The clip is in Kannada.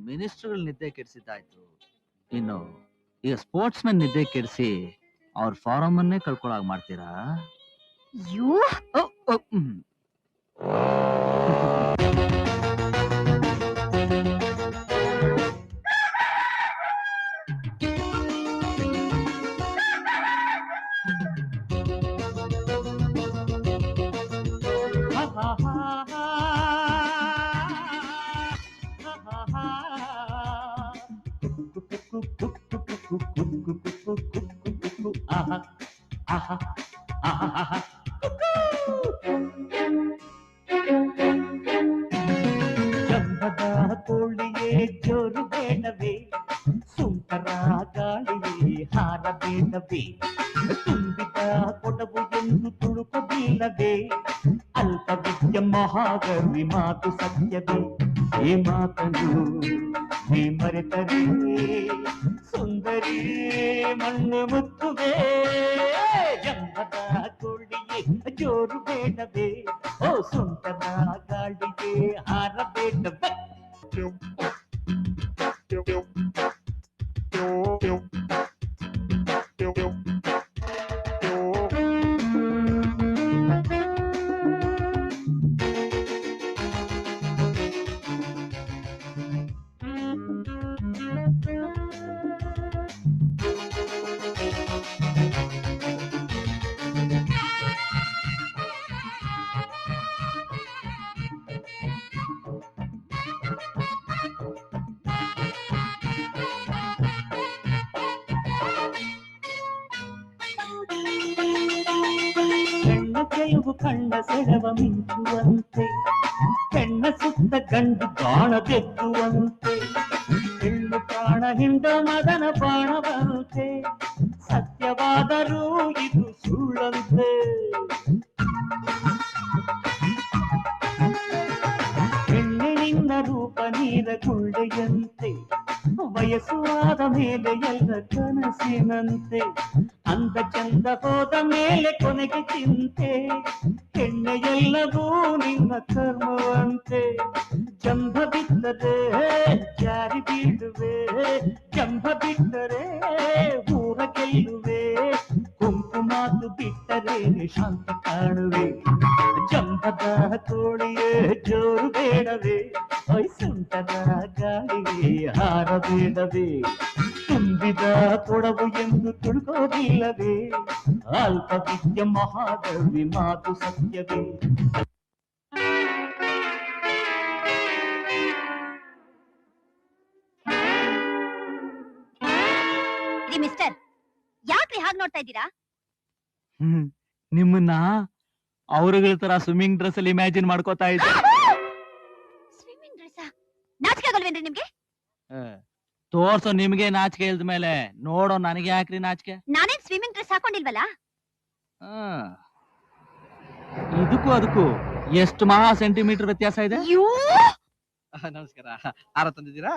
ಮಿನಿಸ್ಟರ್ಗಳು ನಿದ್ದೆ ಕೆಡಿಸಿದ್ದಾಯ್ತು, ಇನ್ನು ಈಗ ಸ್ಪೋರ್ಟ್ಸ್ ಮೆನ್ ನಿದ್ದೆ ಕೆಡಿಸಿ ಅವ್ರ ಫಾರಂ ಅನ್ನೇ ಕಳ್ಕೊಳಾಗ ಮಾಡ್ತೀರಾ? ಯೋ ಜಂಬದ ಕೋಳಿಯೇ ಜೋರು ಬೇಡವೇ, ಸುಂಟರ ಗಾಳಿಯೇ ಹಾರ ಬೇಡವೇ, ತುಂಬಿದ ಕೊಡವು ಎಂದು ತುಳುಕದಿಲ್ಲವೇ, ಅಲ್ಪವಿದ್ಯ ಮಹಾಗವಿ ಮಾತು ಸತ್ಯವೇ, ಈ ಮಾತನು ನೀ ಮರೆತರೆ ಸುಂದರಿ ಮಣ್ಣು ಮುತ್ತುವೆ. ಜಂಬದ ಕೋಳಿಯೇ ಜೋರು ಬೇಡವೇ, ಓ ಸುಂಟರ ಗಾಳಿಗೆ ಹಾರ ಬೇಡವೇ. ಕೆಲವು ಕಣ್ಣ ಸೆಳವ ಮಿಂಚುವಂತೆ, ಹೆಣ್ಣ ಸುತ್ತ ಗಂಡು ಬಾಣದೆತ್ತುವಂತೆ, ಹೆಣ್ಣು ಪ್ರಾಣ ಹಿಂಡ ಮದನ ಬಾಣವಂತೆ, ಸತ್ಯವಾದರೂ ಇದು ಸುಳ್ಳಂತೆ. ಹೆಣ್ಣಿನ ರೂಪ ನೀರ ಗುಳ್ಳೆಯಂತೆ, ವಯಸ್ಸಾದ ಮೇಲೆ ಎಲ್ಲ ಕನಸಿನಂತೆ, ಅಂದ ಚಂದ ಹೋದ ಮೇಲೆ ಕೊನೆಗೆ ಚಿಂತೆ, ಹೆಣ್ಣೆ ಎಲ್ಲವೂ ನಿನ್ನ ಕರ್ಮವಂತೆ. ಜಂಭ ಬಿಟ್ಟರೆ ಜಾರಿ ಬೀಳುವೆ, ಜಂಭ ಬಿಟ್ಟರೆ ಊರ ಗೆಲ್ಲುವೆ, ಕುಂಕು ಮಾತು ಬಿಟ್ಟರೆ ಶಾಂತಿ ಕಾಣುವೆ. ಜಂಬದ ಕೋಳಿಯೇ ಜೋರು ಬೇಡವೇ, ವಯಸ್ಸುಂಟದ ಗಾಳಿಗೆ ಹಾರ ಬೇಡವೇ, ತುಂಬಿದ ಕೊಡವು ಎಂದು ತುಳುಕೋದಿಲ್ಲವೇ, ಅಲ್ಪವಿದ್ಯ ಮಹಾಗವಿ ಮಾತು ಸತ್ಯವೇ. ಮಿಸ್ಟರ್, ಯಾಕ್ರಿ ಹಾಗೆ ನೋಡ್ತಾ ಇದ್ದೀರಾ? ನಿಮ್ಮನ್ನ ಅವರುಗಳ ತರ ಸ್ವಿಮ್ಮಿಂಗ್ ಡ್ರೆಸ್ ಅಲ್ಲಿ ಇಮ್ಯಾಜಿನ್ ಮಾಡ್ಕೋತಾ ಇದ್ದೆ. ಸ್ವಿಮ್ಮಿಂಗ್ ಡ್ರೆಸ್ ನಾಚಿಕೆ ಆಗಲ್ವೇನ್ರಿ ನಿಮ್ಗೆ? ತೋರ್ಸೋ ನಿಮ್ಗೆ ನಾಚಿಕೆ ಇಲ್ದ ಮೇಲೆ ನೋಡೋ ನನಗೆ ಯಾಕ್ರಿ ನಾಚಿಕೆ? ನಾನೇನ್ ಸ್ವಿಮ್ಮಿಂಗ್ ಡ್ರೆಸ್ ಹಾಕೊಂಡಿಲ್ವಲ್ಲ. ಇದಕ್ಕೂ ಅದಕ್ಕೂ ಎಷ್ಟು ಮಹಾ ಸೆಂಟಿಮೀಟರ್ ವ್ಯತ್ಯಾಸ ಇದೆ. ಯೋ ನಮಸ್ಕಾರ. ಆರ ತಂದಿದ್ದೀರಾ?